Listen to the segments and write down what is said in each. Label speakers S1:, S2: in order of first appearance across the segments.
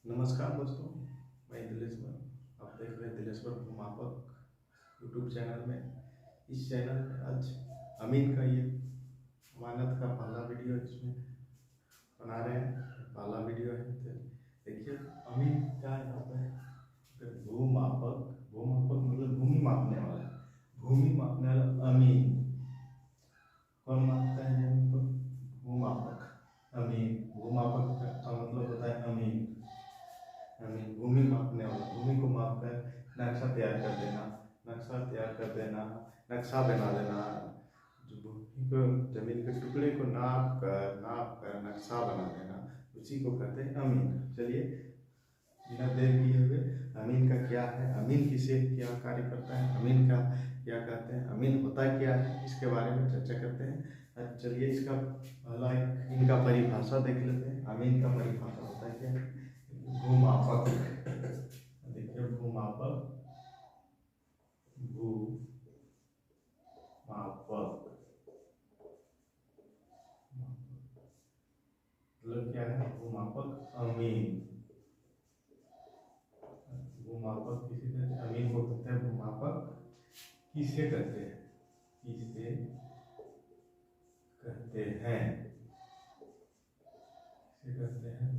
S1: नमस्कार दोस्तों, मैं दिलेश्वर। आप देख रहे हैं दिलेश्वर भूमापक यूट्यूब चैनल में। इस चैनल में आज अमीन का ये अमानत का पहला वीडियो इसमें बना रहे हैं। पहला वीडियो है तो देखिए अमीन क्या है यहाँ पे। भूमापक, भूमापक मतलब भूमि मापने वाला। भूमि मापने वाला अमीन कौन मापता है जमीन को? भूमापक अमीन। भूमापक का मतलब होता है अमीन। भूमि मापने वाला, भूमि को माप कर नक्शा तैयार कर देना, नक्शा बना देना। जो भूमि को, जमीन के टुकड़े को नाप कर नक्शा बना देना, उसी को कहते हैं अमीन। चलिए बिना देर किए हुए अमीन का क्या है, अमीन किसे क्या कार्य करता है, अमीन का क्या कहते हैं, अमीन होता क्या है, इसके बारे में चर्चा करते हैं। चलिए इसका पहला इनका परिभाषा देख लेते हैं। अमीन का परिभाषा होता है क्या? भूमापक। देखिए भूमापक, भूमापक मतलब क्या है? भूमापक अमीन। भूमापक किसे कहते हैं? अमीन को कहते हैं भूमापक। किसे कहते हैं? किसे कहते हैं? किसे कहते हैं?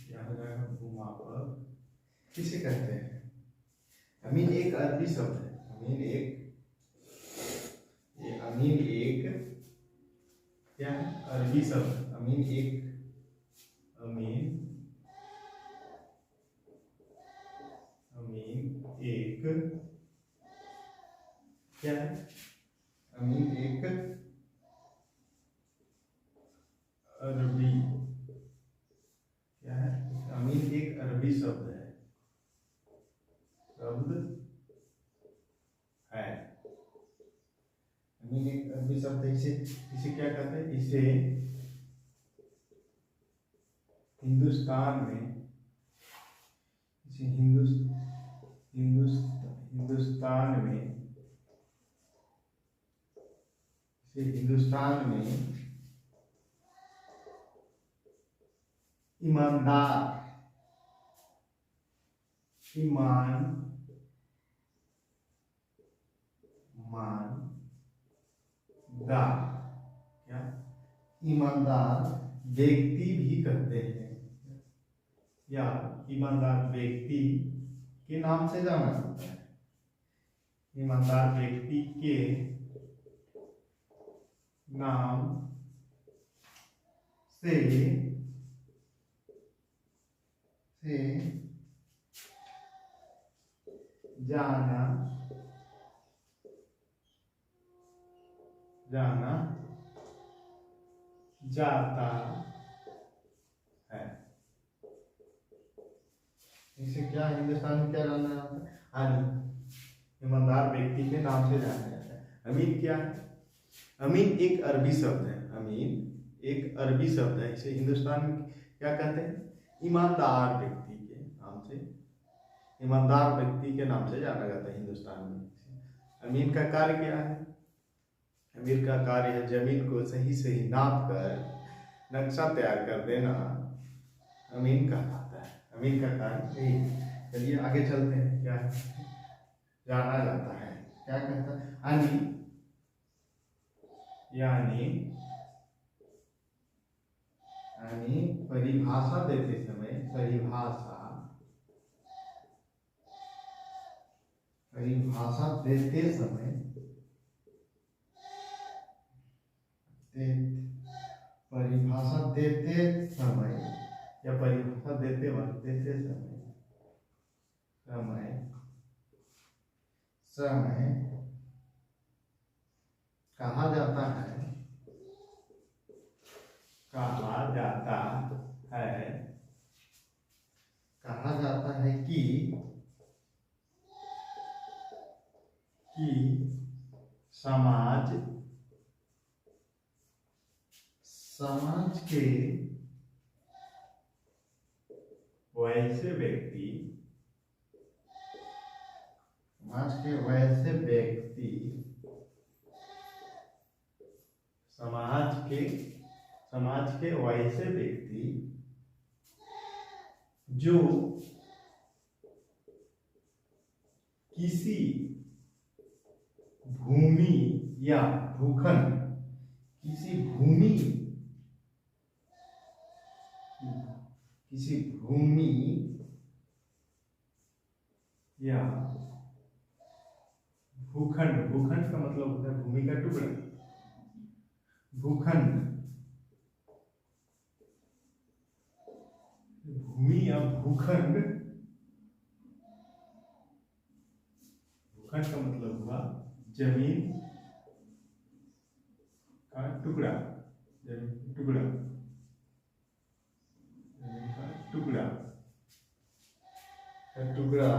S1: क्या हो जाएगा? भूमापक किसे कहते हैं? अमीन एक अरबी शब्द है। अमीन एक क्या है? अरबी शब्द। अमीन एक क्या है? अमीन एक अरबी क्या है? अमीन एक अरबी शब्द है। अमीन एक अरबी शब्द है। इसे क्या कहते हैं? इसे हिंदुस्तान में, इसे हिंदुस्तान में ईमानदार क्या? ईमानदार व्यक्ति भी कहते हैं, या ईमानदार व्यक्ति के नाम से जाना जाता है। ईमानदार व्यक्ति के नाम से जाना जाता है। इसे क्या हिंदुस्तान में क्या जाना जाता है? ईमानदार व्यक्ति के नाम से जाना जाता है। अमीन क्या है? अमीन एक अरबी शब्द है। अमीन एक अरबी शब्द है। इसे हिंदुस्तान में क्या कहते हैं? ईमानदार व्यक्ति के नाम से, ईमानदार व्यक्ति के नाम से जाना जाता है हिंदुस्तान में। अमीन का कार्य क्या है? अमीन का कार्य है जमीन को सही नाप कर नक्शा तैयार कर देना। अमीन कहलाता है। अमीन का कार्य यही है। चलिए आगे चलते हैं। क्या जाना जाता है? क्या कहता है? यानी परिभाषा देते समय, परिभाषा देते समय या परिभाषा देते वक्त समय कहा जाता है कि समाज के वैसे व्यक्ति समाज के वैसे व्यक्ति जो किसी भूमि या भूखंड, किसी भूमि या भूखंड, भूखंड का मतलब होता है भूमि का टुकड़ा, भूखंड, भूमि या भूखंड, भूखंड का मतलब हुआ जमीन का टुकड़ा, जमीन टुकड़ा, जमीन का टुकड़ा, टुकड़ा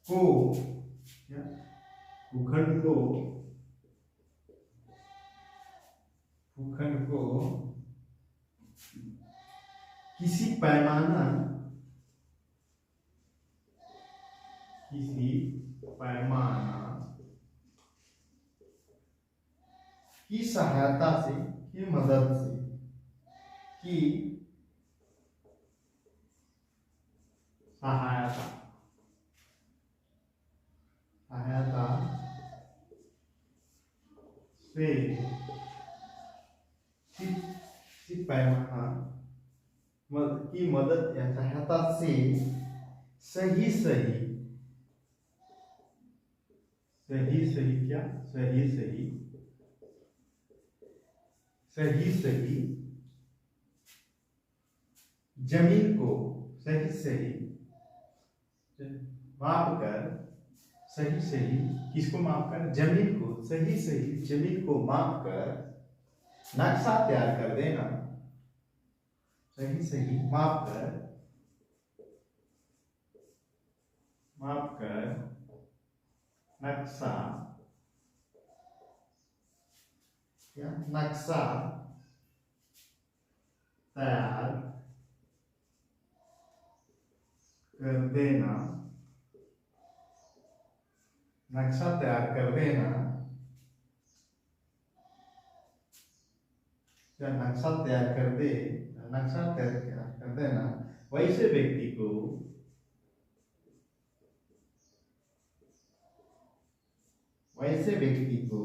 S1: को या भूखंड को, भूखंड को किसी पैमाना, किसी पैमाना की सहायता से, की मदद से, की सहायता, सहायता से, किसी पैमाना की मदद या सहायता से सही सही, सही सही क्या, सही सही, सही सही जमीन को, सही सही माप कर, सही सही किसको माप कर, जमीन को, सही सही जमीन को माप कर नक्शा तैयार कर देना, सही सही माप कर, माप कर नक्शा, क्या नक्शा तैयार कर देना, नक्शा तैयार कर देना, या नक्शा तैयार कर दे, नक्शा तैयार कर देना वैसे व्यक्ति को, वैसे व्यक्ति को,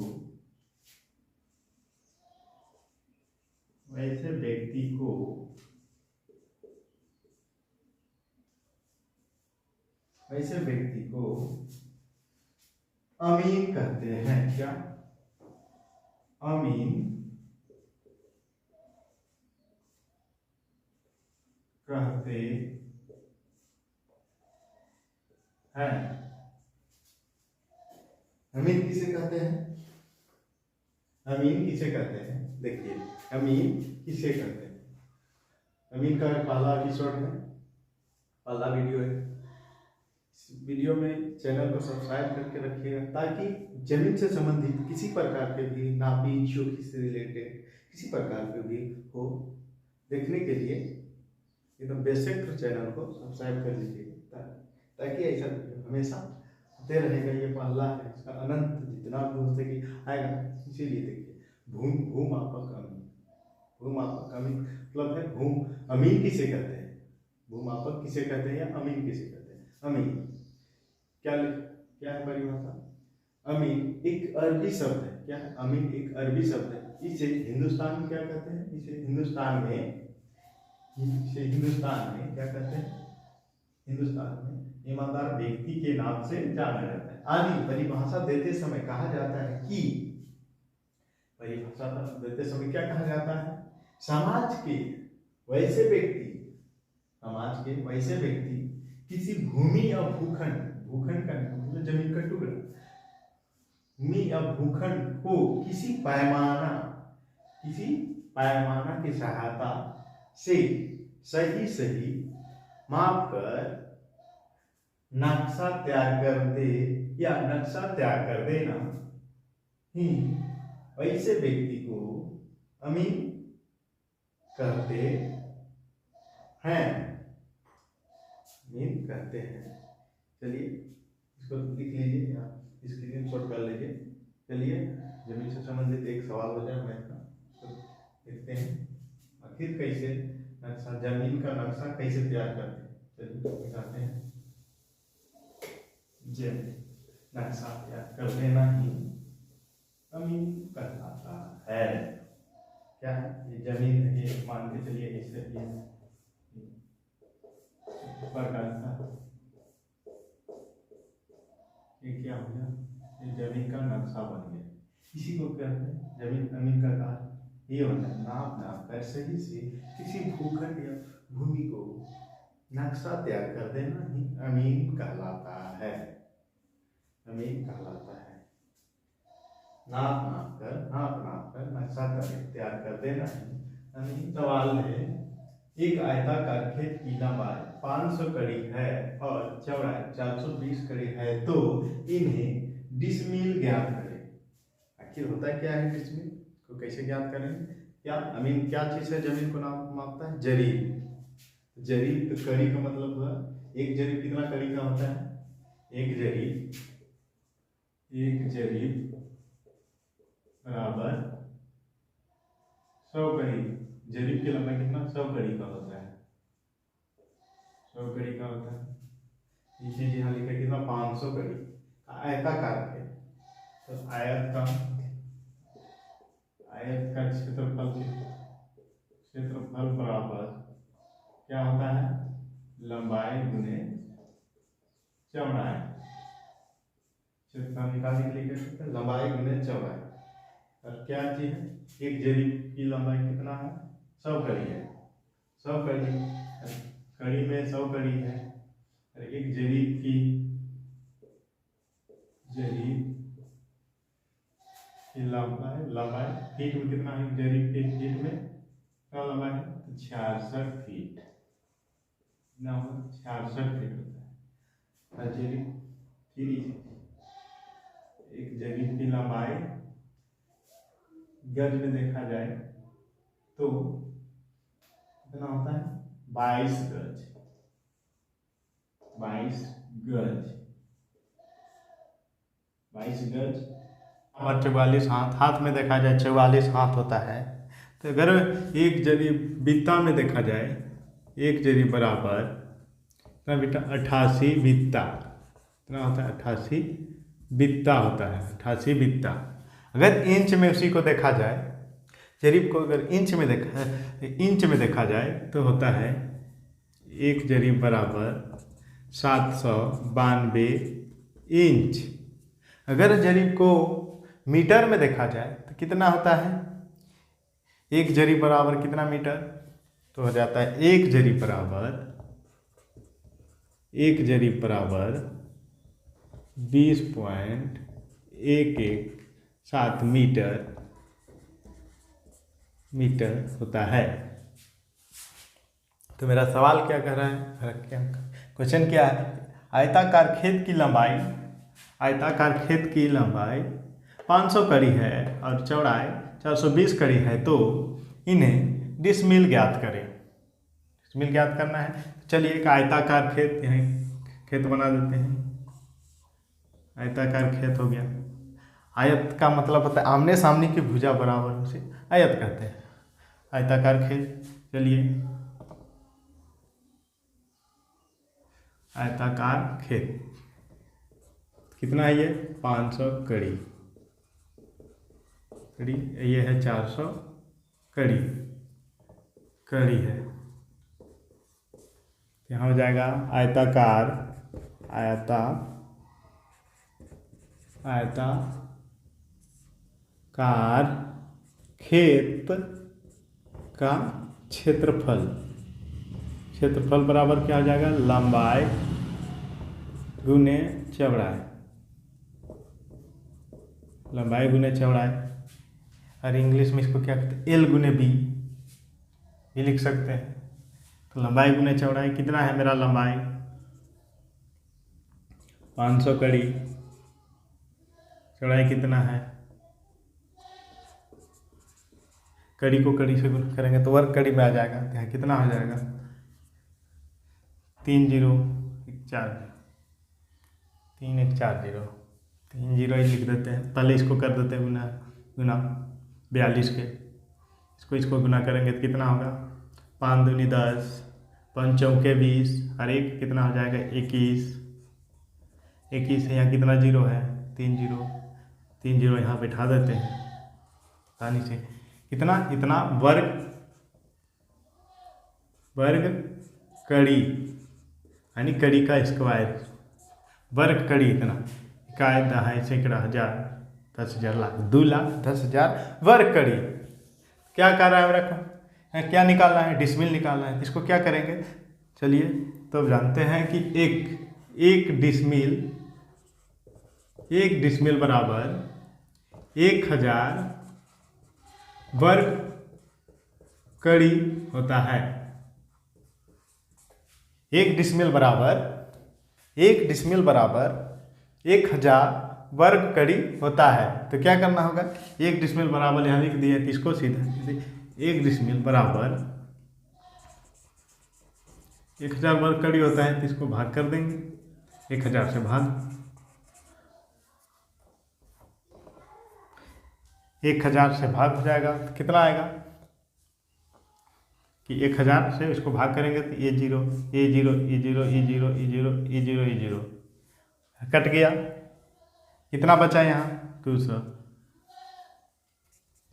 S1: वैसे व्यक्ति को वैसे व्यक्ति को अमीन कहते हैं, क्या अमीन कहते हैं। अमीन किसे कहते हैं, अमीन किसे कहते हैं, देखिए अमीन किसे कहते हैं। अमीन का पहला एपिसोड है, पहला वीडियो है। इस वीडियो में चैनल को सब्सक्राइब करके रखिएगा ताकि जमीन से संबंधित किसी प्रकार के भी नापी जोखी से रिलेटेड किसी प्रकार के भी हो, देखने के लिए एकदम बेसिक चैनल को सब्सक्राइब कर लीजिएगा ताकि ऐसा हमेशा होते रहेगा। ये पहला है, इसका अनंत जितना भी हो सके आएगा। इसीलिए देखिए भूमापक अमीन, भूमापक अमीन मतलब है अमीन किसे कहते हैं, भूमापक किसे कहते हैं या अमीन किसे कहते हैं। अमीन क्या है परिभाषा, अमीन एक अरबी शब्द है। क्या है, अमीन एक अरबी शब्द है। इसे हिंदुस्तान में क्या कहते हैं, इसे हिंदुस्तान में क्या कहते हैं, हिंदुस्तान में ईमानदार व्यक्ति के नाम से जाना जाता है। आदि परिभाषा देते समय कहा जाता है कि, परिभाषा देते समय क्या कहा जाता है, समाज के वैसे व्यक्ति, समाज के वैसे व्यक्ति किसी भूमि या भूखंड, भूखंड का मतलब जमीन का टुकड़ा, भूमि या भूखंड को किसी पैमाना की सहायता से सही सही माप कर नक्शा तैयार कर दे या नक्शा तैयार कर देना ही वैसे व्यक्ति को अमीन कहते हैं, अमीन कहते हैं। चलिए इसको लिख लीजिए या स्क्रीनशॉट कर लीजिए। चलिए जमीन से संबंधित एक सवाल हो जाए मैथ का, तो देखते हैं आखिर कैसे नक्शा, जमीन का नक्शा कैसे तैयार करते हैं, चलिए दिखाते हैं। जमीन नक्शा तैयार कर देना ही अमीन कहलाता है। क्या ये जमीन है, ये मान के चलिए ऐसे ये ऊपर का ये क्या हो गया, ये जमीन का नक्शा बन गया। इसी को कहते हैं जमीन अमीन का कार्य ये होता है, नाप कर सही से किसी भूखंड या भूमि को नक्शा तैयार कर देना ही अमीन कहलाता है। अमीन कहलाता है नाप कर नक्शा तैयार कर देना ही अमीन। सवाल है, एक आयताकार खेत की लंबाई 500 कड़ी है और चौड़ाई 420 कड़ी है, तो इन्हें डिसमील ज्ञात करें। आखिर होता क्या है डिसमील को कैसे ज्ञात करेंगे? क्या अमीन क्या चीज है जमीन को मापता है? जरीब। जरीब तो कड़ी का मतलब हुआ, एक जरीब कितना कड़ी का होता है? एक जरीब बराबर 100 कड़ी। जरीब की लंबाई कितना? 100 कड़ी का होता है। 100 कड़ी का होता है। ये चीज यहाँ लिखा कितना? 500 कड़ी। आयताकार है तो आयत का क्षेत्रफल बराबर क्या होता है? लंबाई गुने चौड़ाई। क्षेत्रफल निकालने के लिए क्या करते हैं? लंबाई गुने चौड़ाई। और क्या चीज है? एक जरीब की लंबाई कितना है? 100 कड़ी है। 100 कड़ी में 100 कड़ी है, और एक जरीब की लंबाई फीट में कितना है? जरीब के फीट में क्या लंबाई है? तो 66 फीट ना हो, 66 फीट होता है। एक जरीब की लंबाई गज में देखा जाए तो कितना होता है? 22 गज। 22 गज और 44 हाथ। हाथ में देखा जाए 44 हाथ होता है। तो अगर एक जरीब बित्ता में देखा जाए, एक जरीब बराबर कितना बेटा? 88 बित्ता। कितना होता है? 88 बित्ता होता है। 88 बित्ता। अगर इंच में उसी को देखा जाए, जरीब को अगर इंच में देखा जाए तो होता है एक जरीब बराबर 792 इंच। अगर जरीब को मीटर में देखा जाए तो कितना होता है? एक जरीब बराबर कितना मीटर? तो हो जाता है एक जरीब बराबर 20.117 मीटर होता है। तो मेरा सवाल क्या कह रहा है? क्वेश्चन क्या है? आयताकार खेत की लंबाई 500 कड़ी है और चौड़ाई 420 कड़ी है, तो इन्हें डिसमील ज्ञात करें। डिसमील ज्ञात करना है। चलिए एक आयताकार खेत यहाँ खेत बना देते हैं। आयताकार खेत हो गया। आयत का मतलब होता है आमने सामने की भुजा बराबर, उसे आयत कहते हैं। आयताकार खेत, चलिए आयताकार खेत कितना है? ये 500 कड़ी, ये है 400 कड़ी है। यहाँ हो जाएगा आयताकार खेत का क्षेत्रफल बराबर क्या हो जाएगा? लंबाई गुने चौड़ाई। और इंग्लिश में इसको क्या कहते हैं? एल गुने बी भी लिख सकते हैं। तो लंबाई गुने चौड़ाई कितना है? मेरा लंबाई 500 कड़ी, चौड़ाई कितना है? कड़ी को कड़ी से गुणा करेंगे तो वर्ग कड़ी में आ जाएगा। तो यहाँ कितना हो जाएगा? 3140 लिख देते हैं। पहले इसको कर देते हैं गुना 42 के। इसको गुना करेंगे तो कितना होगा? 5 दूनी 10, 5 चौके 20, और एक कितना हो जाएगा 21। 21 है, यहाँ कितना जीरो है 3 जीरो, 3 जीरो यहाँ बैठा देते हैं आसानी से। कितना, इतना वर्ग कड़ी, यानी कड़ी का स्क्वायर, वर्ग कड़ी इतना, इकाई दहाई सैकड़ा हजार 10,000 लाख 2,10,000 वर्ग कड़ी। क्या कर रहा है मेरा, क्या निकालना है, डिसमिल निकालना है। इसको क्या करेंगे, चलिए तो जानते हैं कि एक डिसमिल बराबर 1,000 वर्ग कड़ी होता है। एक डिसमिल बराबर 1,000 वर्ग कड़ी होता है। तो क्या करना होगा, एक डिसमिल बराबर यहाँ लिख दिए, तो इसको सीधा एक डिसमिल बराबर 1,000 वर्ग कड़ी होता है, तो इसको भाग कर देंगे 1,000 से भाग, 1,000 से भाग हो जाएगा तो कितना आएगा कि 1,000 से इसको भाग करेंगे तो ये जीरो कट गया। कितना बचा यहाँ 200,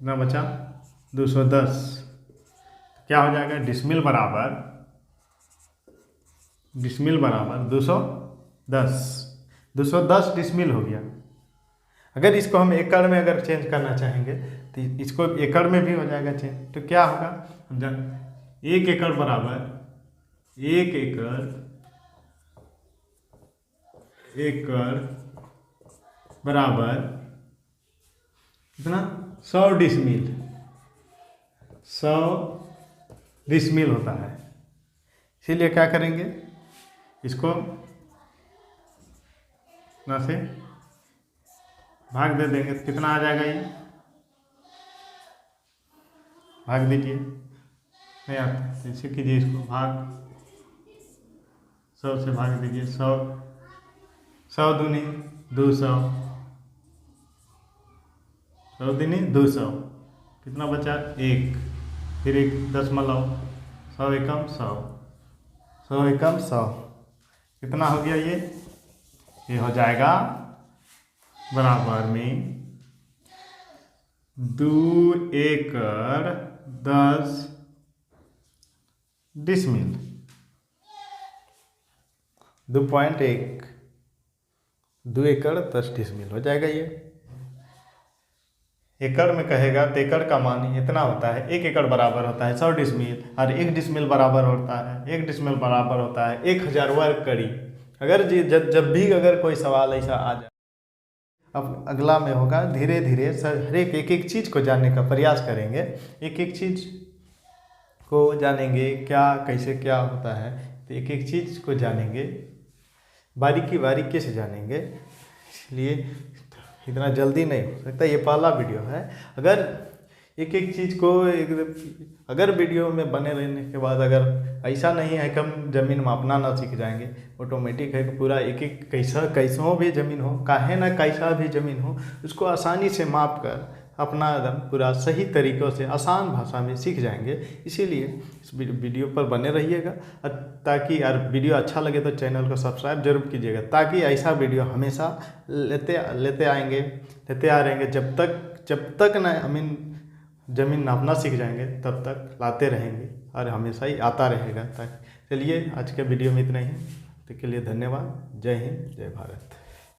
S1: कितना बचा 210। क्या हो जाएगा, डिसमिल बराबर 210 डिसमिल हो गया। अगर इसको हम एकड़ में अगर चेंज करना चाहेंगे तो इसको एकड़ में भी हो जाएगा चेंज। तो क्या होगा, एक एकड़ बराबर कितना 100 डिसमिल होता है। इसीलिए क्या करेंगे, इसको ना से भाग दे देंगे तो कितना आ जाएगा, ये भाग दीजिए, नहीं आता ऐसे कीजिए, इसको भाग 100 से भाग दीजिए, 100 दूनी 200, 100 दूनी 200, कितना बचा 1, फिर 1 दशमलव 100 एकम 100, 100 एकम 100, कितना हो गया ये हो जाएगा बराबर में 2 एकड़ 10 डिसमिल, 2.1 2 एकड़ 10 डिसमिल हो जाएगा। ये एकड़ में कहेगा तो एकड़ का मान इतना होता है, 1 एकड़ बराबर होता है 100 डिसमिल, और 1 डिसमिल बराबर होता है 1,000 वर्ग कड़ी। अगर जब भी अगर कोई सवाल ऐसा आ जाए, अब अगला में होगा धीरे धीरे हर एक चीज़ को जानने का प्रयास करेंगे, एक चीज़ को जानेंगे क्या कैसे क्या होता है, तो एक चीज़ को जानेंगे, बारीकी से जानेंगे। इसलिए इतना जल्दी नहीं हो सकता, ये पहला वीडियो है। अगर एक चीज़ को अगर वीडियो में बने रहने के बाद अगर ऐसा नहीं है कि हम ज़मीन मापना ना सीख जाएंगे, ऑटोमेटिक है कि पूरा एक कैसों भी ज़मीन हो, काहे ना कैसा भी ज़मीन हो, उसको आसानी से माप कर अपना एकदम पूरा सही तरीक़ों से आसान भाषा में सीख जाएंगे। इसीलिए इस वीडियो पर बने रहिएगा, ताकि यार वीडियो अच्छा लगे तो चैनल को सब्सक्राइब जरूर कीजिएगा, ताकि ऐसा वीडियो हमेशा लेते आ रहेंगे जब तक ना ज़मीन नापना सीख जाएंगे तब तक लाते रहेंगे और हमेशा ही आता रहेगा। ताकि चलिए आज के वीडियो में इतना ही, तो के लिए धन्यवाद। जय हिंद, जय भारत।